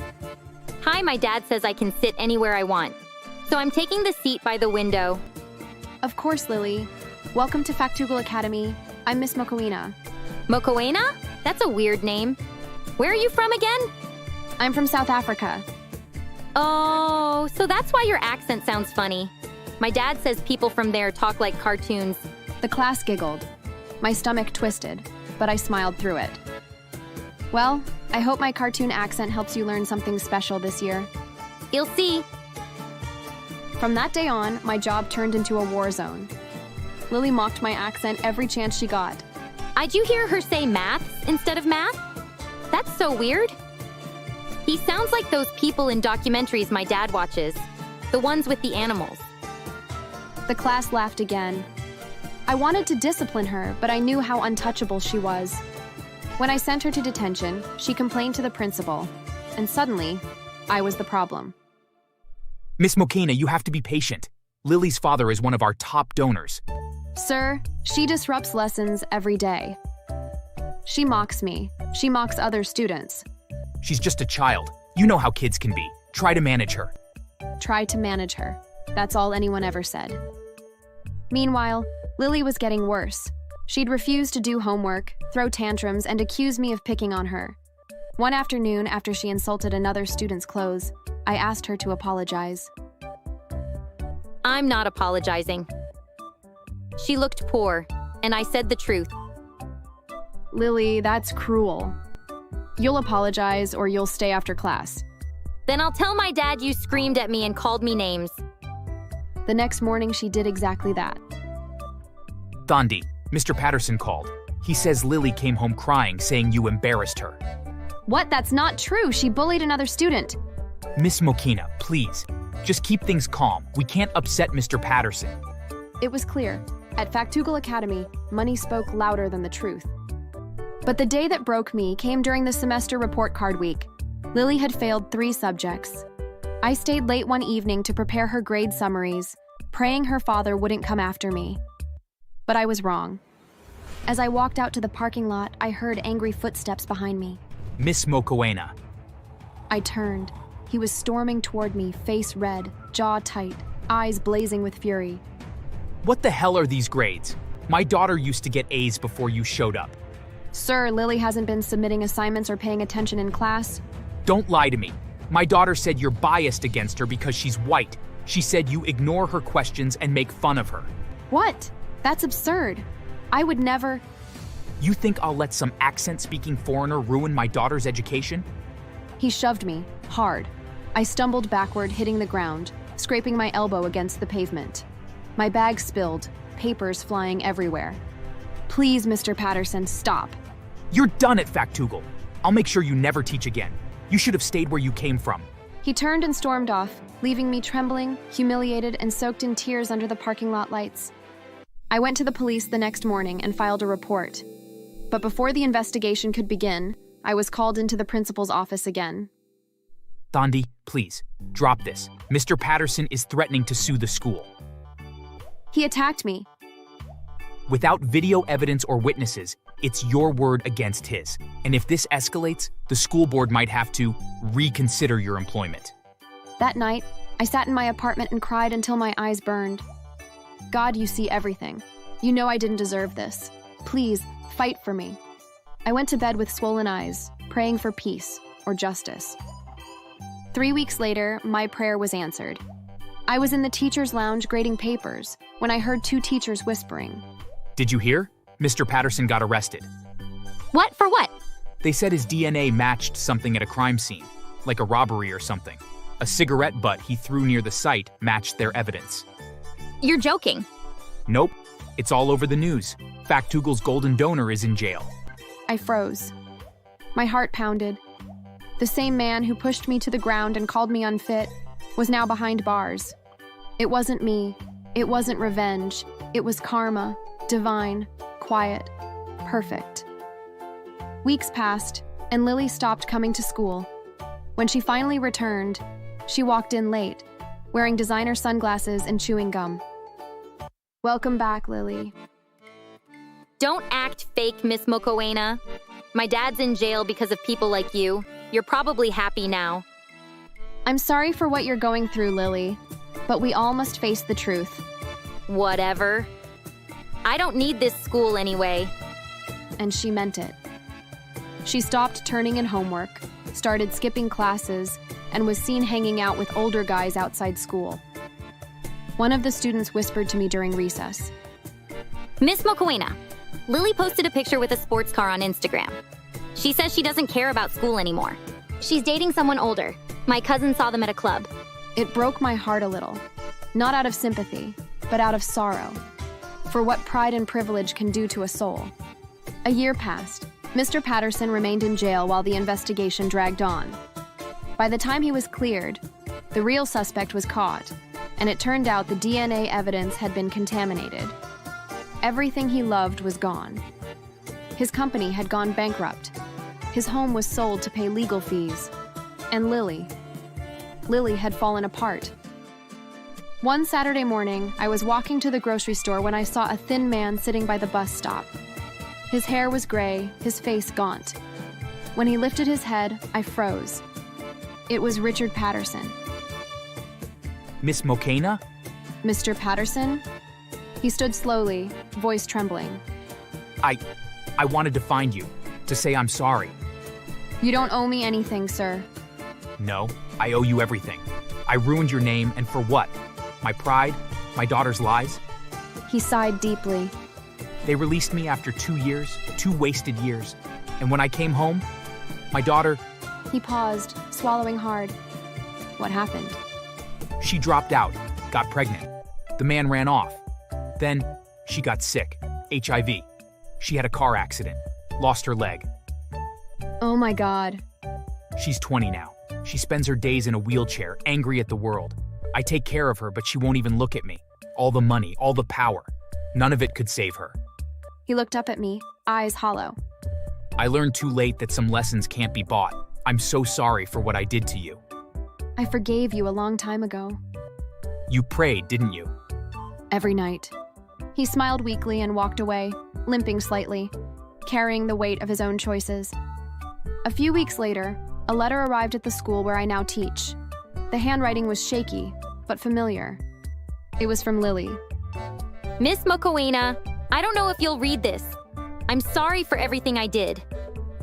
Hi, my dad says I can sit anywhere I want. So I'm taking the seat by the window. Of course, Lily. Welcome to Factoogle Academy. I'm Miss Mokoena. Mokoena? That's a weird name. Where are you from again? I'm from South Africa. Oh, so that's why your accent sounds funny. My dad says people from there talk like cartoons. The class giggled. My stomach twisted, but I smiled through it. Well, I hope my cartoon accent helps you learn something special this year. You'll see. From that day on, my job turned into a war zone. Lily mocked my accent every chance she got. Did you hear her say maths instead of math? That's so weird. He sounds like those people in documentaries my dad watches. The ones with the animals. The class laughed again. I wanted to discipline her, but I knew how untouchable she was. When I sent her to detention, she complained to the principal, and suddenly, I was the problem. Miss Mokoena, you have to be patient. Lily's father is one of our top donors. Sir, she disrupts lessons every day. She mocks me. She mocks other students. She's just a child. You know how kids can be. Try to manage her. Try to manage her. That's all anyone ever said. Meanwhile, Lily was getting worse. She'd refuse to do homework, throw tantrums, and accuse me of picking on her. One afternoon, after she insulted another student's clothes, I asked her to apologize. I'm not apologizing. She looked poor, and I said the truth. Lily, that's cruel. You'll apologize or you'll stay after class. Then I'll tell my dad you screamed at me and called me names. The next morning, she did exactly that. Thandi, Mr. Patterson called. He says Lily came home crying, saying you embarrassed her. What? That's not true. She bullied another student. Miss Mokina, please. Just keep things calm. We can't upset Mr. Patterson. It was clear. At Factoogle Academy, money spoke louder than the truth. But the day that broke me came during the semester report card week. Lily had failed 3 subjects. I stayed late one evening to prepare her grade summaries, praying her father wouldn't come after me. But I was wrong. As I walked out to the parking lot, I heard angry footsteps behind me. Miss Mokoena. I turned. He was storming toward me, face red, jaw tight, eyes blazing with fury. What the hell are these grades? My daughter used to get A's before you showed up. Sir, Lily hasn't been submitting assignments or paying attention in class. Don't lie to me. My daughter said you're biased against her because she's white. She said you ignore her questions and make fun of her. What? That's absurd. I would never. You think I'll let some accent-speaking foreigner ruin my daughter's education? He shoved me, hard. I stumbled backward, hitting the ground, scraping my elbow against the pavement. My bag spilled, papers flying everywhere. Please, Mr. Patterson, stop. You're done at Factoogle. I'll make sure you never teach again. You should have stayed where you came from. He turned and stormed off, leaving me trembling, humiliated, and soaked in tears under the parking lot lights. I went to the police the next morning and filed a report. But before the investigation could begin, I was called into the principal's office again. Thandi, please, drop this. Mr. Patterson is threatening to sue the school. He attacked me. Without video evidence or witnesses, it's your word against his. And if this escalates, the school board might have to reconsider your employment. That night, I sat in my apartment and cried until my eyes burned. God, you see everything. You know I didn't deserve this. Please, fight for me. I went to bed with swollen eyes, praying for peace or justice. 3 weeks later, my prayer was answered. I was in the teacher's lounge grading papers when I heard 2 teachers whispering. Did you hear? Mr. Patterson got arrested. What? For what? They said his DNA matched something at a crime scene, like a robbery or something. A cigarette butt he threw near the site matched their evidence. You're joking. Nope. It's all over the news. Factoogle's golden donor is in jail. I froze. My heart pounded. The same man who pushed me to the ground and called me unfit was now behind bars. It wasn't me. It wasn't revenge. It was karma, divine, quiet, perfect. Weeks passed, and Lily stopped coming to school. When she finally returned, she walked in late, wearing designer sunglasses and chewing gum. Welcome back, Lily. Don't act fake, Miss Mokoena. My dad's in jail because of people like you. You're probably happy now. I'm sorry for what you're going through, Lily, but we all must face the truth. Whatever. I don't need this school anyway. And she meant it. She stopped turning in homework, started skipping classes, and was seen hanging out with older guys outside school. One of the students whispered to me during recess. Miss Mokoena, Lily posted a picture with a sports car on Instagram. She says she doesn't care about school anymore. She's dating someone older. My cousin saw them at a club. It broke my heart a little, not out of sympathy, but out of sorrow, for what pride and privilege can do to a soul. A year passed. Mr. Patterson remained in jail while the investigation dragged on. By the time he was cleared, the real suspect was caught, and it turned out the DNA evidence had been contaminated. Everything he loved was gone. His company had gone bankrupt. His home was sold to pay legal fees. And Lily had fallen apart. One Saturday morning, I was walking to the grocery store when I saw a thin man sitting by the bus stop. His hair was gray, his face gaunt. When he lifted his head, I froze. It was Richard Patterson. Miss Mokoena? Mr. Patterson? He stood slowly, voice trembling. I wanted to find you, to say I'm sorry. You don't owe me anything, sir. No, I owe you everything. I ruined your name, and for what? My pride? My daughter's lies? He sighed deeply. They released me after 2 years, 2 wasted years. And when I came home, my daughter... He paused, swallowing hard. What happened? She dropped out, got pregnant. The man ran off. Then, she got sick, HIV. She had a car accident, lost her leg. Oh my God. She's 20 now. She spends her days in a wheelchair, angry at the world. I take care of her, but she won't even look at me. All the money, all the power. None of it could save her. He looked up at me, eyes hollow. I learned too late that some lessons can't be bought. I'm so sorry for what I did to you. I forgave you a long time ago. You prayed, didn't you? Every night. He smiled weakly and walked away, limping slightly, carrying the weight of his own choices. A few weeks later, a letter arrived at the school where I now teach. The handwriting was shaky, but familiar. It was from Lily. Miss Mokoena, I don't know if you'll read this. I'm sorry for everything I did.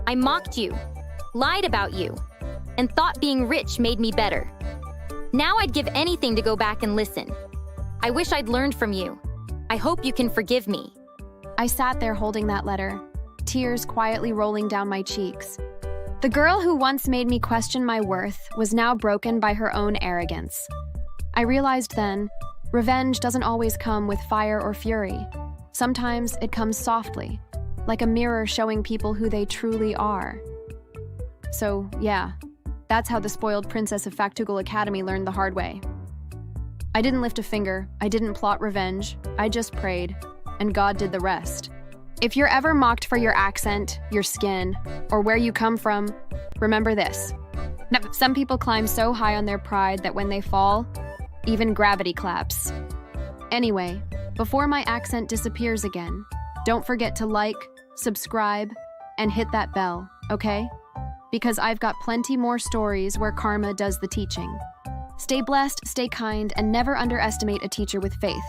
I mocked you, lied about you, and thought being rich made me better. Now I'd give anything to go back and listen. I wish I'd learned from you. I hope you can forgive me. I sat there holding that letter, tears quietly rolling down my cheeks. The girl who once made me question my worth was now broken by her own arrogance. I realized then, revenge doesn't always come with fire or fury. Sometimes it comes softly, like a mirror showing people who they truly are. So, yeah, that's how the spoiled princess of Factoogle Academy learned the hard way. I didn't lift a finger, I didn't plot revenge, I just prayed, and God did the rest. If you're ever mocked for your accent, your skin, or where you come from, remember this. Some people climb so high on their pride that when they fall, even gravity claps. Anyway, before my accent disappears again, don't forget to like, subscribe, and hit that bell, okay? Because I've got plenty more stories where karma does the teaching. Stay blessed, stay kind, and never underestimate a teacher with faith.